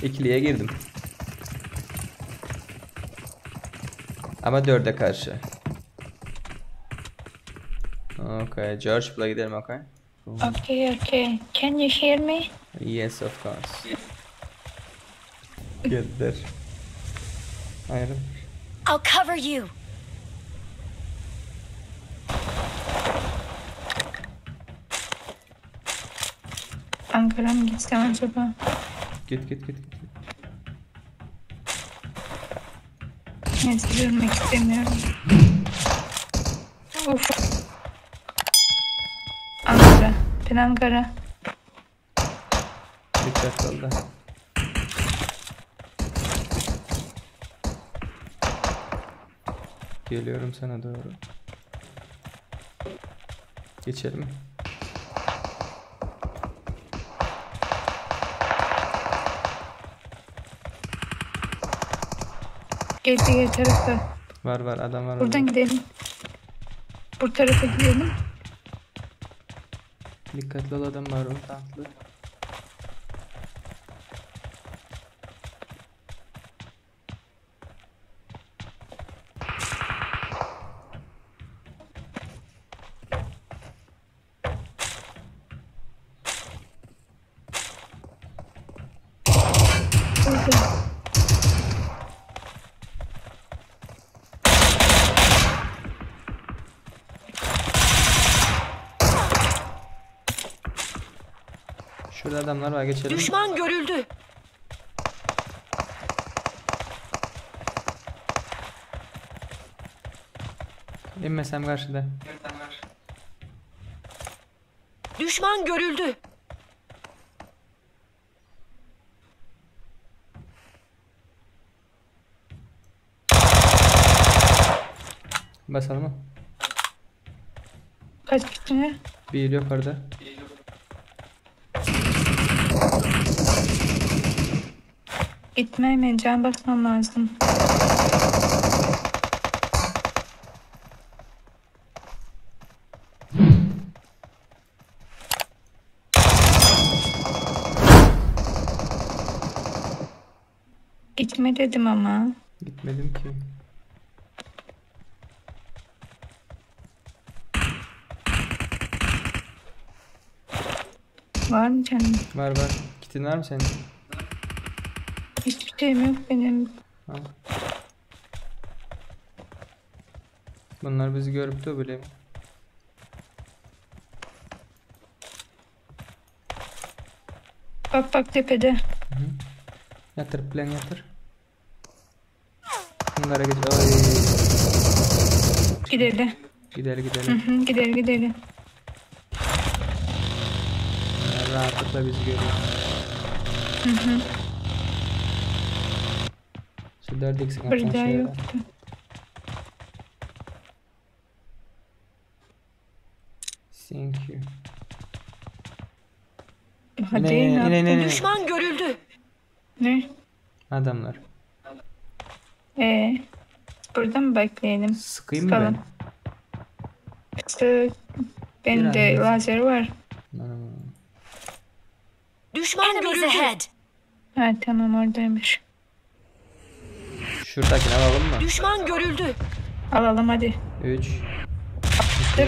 İkiliye girdim. Ama 4'e karşı. Okay, George, buraya gidelim, okay? Okay, okay. Can you hear me? Yes, of course. Get there. Ayrıl. I'll cover you. Ankara mı gitsem acaba? Git. Neyse, görmek istemiyorum. Of. Ankara. Ben Ankara. Dikkat ol da. Geliyorum sana doğru. Geçelim. Gel tarafa. Var adam var. Buradan gidelim. Bu tarafa gidelim. Dikkatli ol, adam var o tanklı. Şurada adamlar var, geçelim. Düşman görüldü. İnmesem karşıda. Düşman görüldü. Basalım mı? Kaç kişi ne? Bir yukarıda. Gitmeyeyim, can basmam lazım. Gitme dedim ama. Gitmedim ki. Var mı canım? Var. Kitin var mı senin? Hiçbir şeyim yok benim. Ha. Bunlar bizi görüp de böyle. Bak tepede. Hı. Yatır, plan yatır. Bunlara geç. Ay. Gidelim. Gidelim. Gidelim. Rahatlıkla bizi görüyor. Şu 4 eksik Burada şey yoktu. Thank you. Hadi İne. Düşman görüldü. Ne? Adamlar. Burada mı bekleyelim? Sıkayım mı ben? Bende lazer var. Düşman görüldü. Ha tamam, oradaymış. Şuradakini alalım mı? Düşman görüldü. Alalım hadi. 3 Dur.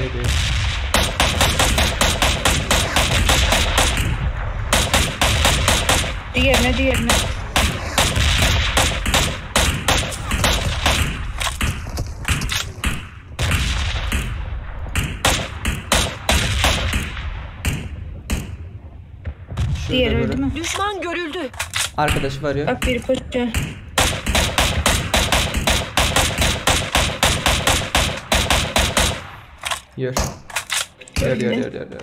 2 Diğerine. Diğer öldü mü? Düşman görüldü. Arkadaşı var ya. Bak biri koşuyor. Yor.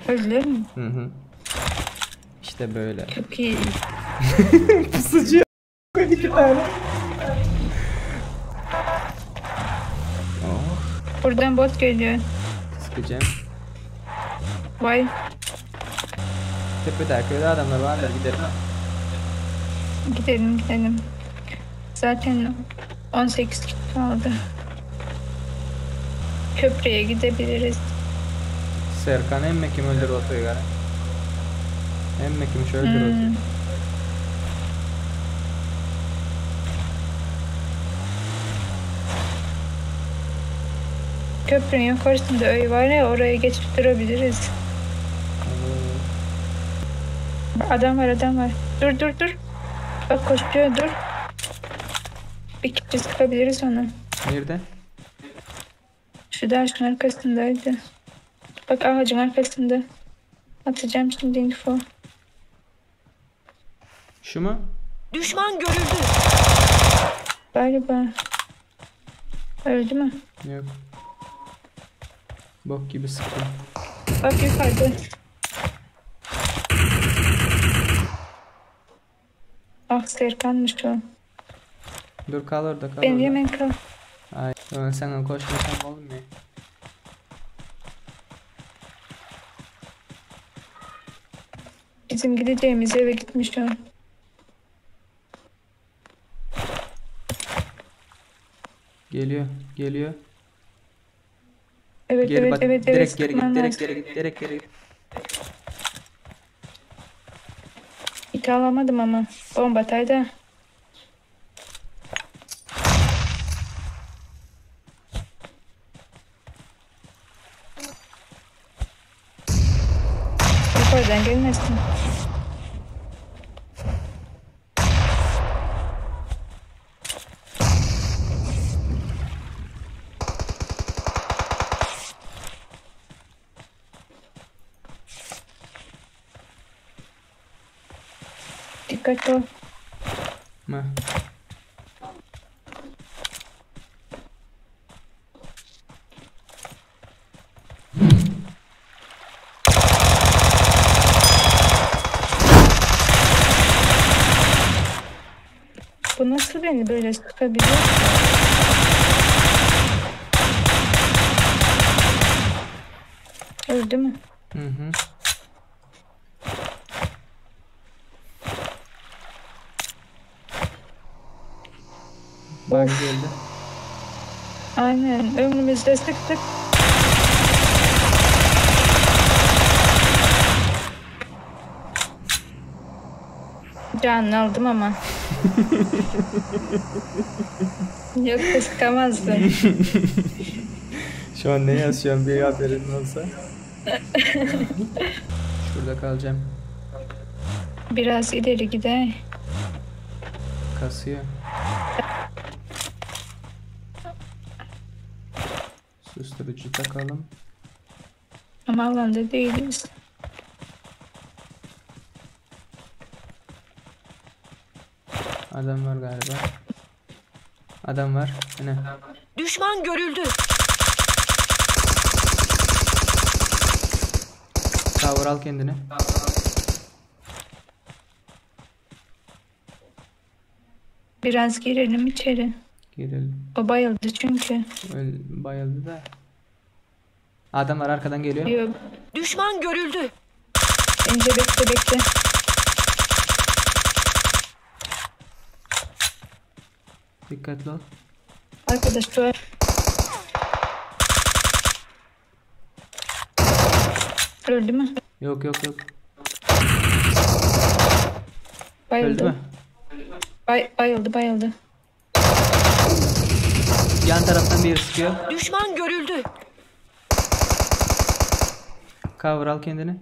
Öldü mü? Hı. İşte böyle. Çok iyi. Pusucu. 2 tane. Buradan bot geliyor. Sıkacağım. Vay. Tepede köyde adamlar var da gidelim. Gidelim. Zaten 18 kişi kaldı. Köprüye gidebiliriz. Serkan emme kim öldür otoyu gara. Emme kim şu öldür otoyu. Köprünün yukarısında öy var ya, oraya geçip durabiliriz. Adam var, adam var. Dur dur dur. Bak koşuyor, dur. Bir kişi sıkabiliriz onu. Nerede? Şu ağacın arkasındaydı. Bak ağacın arkasında. Atacağım şimdi info. Şu mu? Düşman görüldü. Galiba. Öldü mü? Yok. Bok gibi sıktım. Bak yukarıda. Ah Serkan'mış o. Dur kal orada kal Ben orada. hemen kal. Ay ben sana koşmasam olmuyor. Bizim gideceğimiz eve gitmiş o. Geliyor geliyor. Evet Geri evet bak, evet direkt geri sıkman git, direkt lazım. geri git, direkt geri git. Hiç alamadım ama. Bomba tayda. Yukarıdan gelmesin. Dikkatli ol. Ma. Bu nasıl beni böyle sıkabiliyor? Öldü mü? Hı hı. Bak geldi. Aynen. Önümüzde sıktık. Canını aldım ama. Yoksa sıkamazdım. Şu an ne yazıyorum bir haberin olsa. Şurada kalacağım. Biraz ileri gidelim. Kasıyor. Susturucu takalım. Ama alanda değiliz. Adam var galiba. Adam var. Ne? Düşman görüldü. Cover al kendini. Biraz girelim içeri. Girelim. O bayıldı çünkü. Bayıldı da. Adamlar arkadan geliyor. Yok. Düşman görüldü. Önce bekle bekle. Dikkatli ol. Arkadaşlar. Öldü mü? Yok yok yok. Bayıldı. Öldü mü? Bayıldı bayıldı. Yan taraftan biri sıkıyor. Düşman görüldü. Cover al kendini.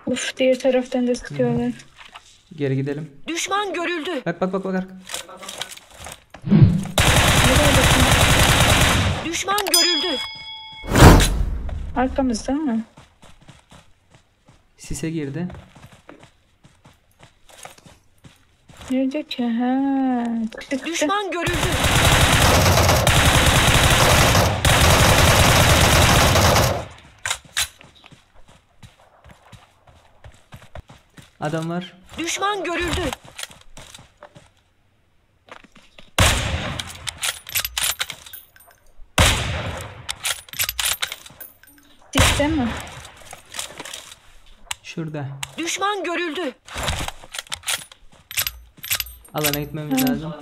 Uf, diğer taraftan da sıkıyorlar. Geri gidelim. Düşman görüldü. Bak bak bak bak. Düşman görüldü. Arkamızda mı? Sise girdi. Nerede ki? Ha, çıktı. Düşman görüldü. Adam var. Düşman görüldü. Çıktı mı? Şurada. Düşman görüldü. Alana gitmemiz Ha. lazım.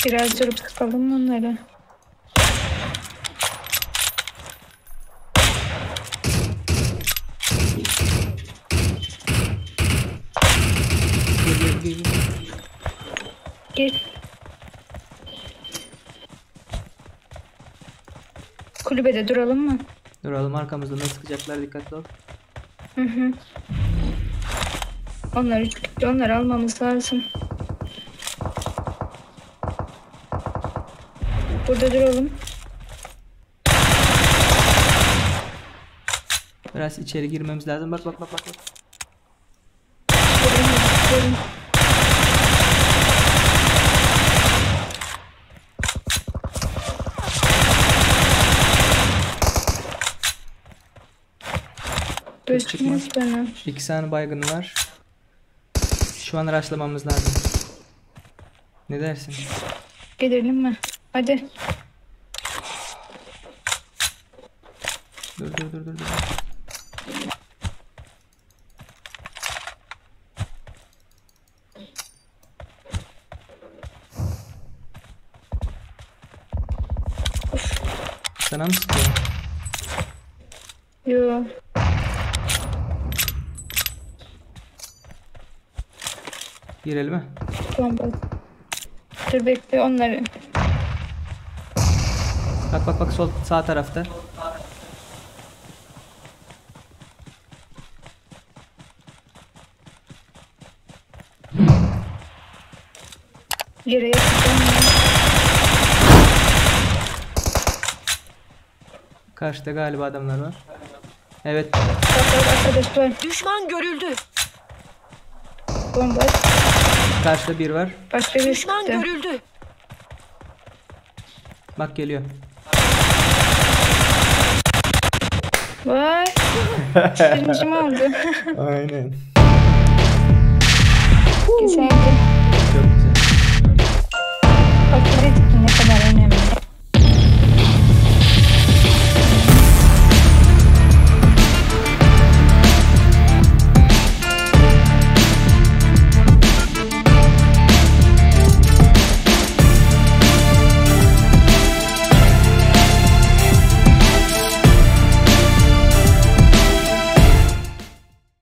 Biraz durup sıkalım onları. Gel. Gel. Kulübede duralım mı? Duralım, arkamızda ne sıkacaklar, dikkatli ol. Hı hı. Onları almamız lazım. Burada duralım. Biraz içeri girmemiz lazım. Bak. Durun. Gözükmüyor bana. 2 tane baygın var. Şu an rushlamamız lazım. Ne dersin? Gidelim mi? Hadi. Dur. Sana mı sıkıyor? Yo. Girelim mi? Bomba. Dur bekle onları. Bak sol sağ tarafta. Yere yatacağım. Karşıda galiba adamlar var. Evet. Arkadaşlar Düşman görüldü. bomba. Karşıda bir var. Başka bir Düşman çıktı. görüldü. Bak geliyor. Vay. Birinci mi oldu? Aynen. Güzeldi.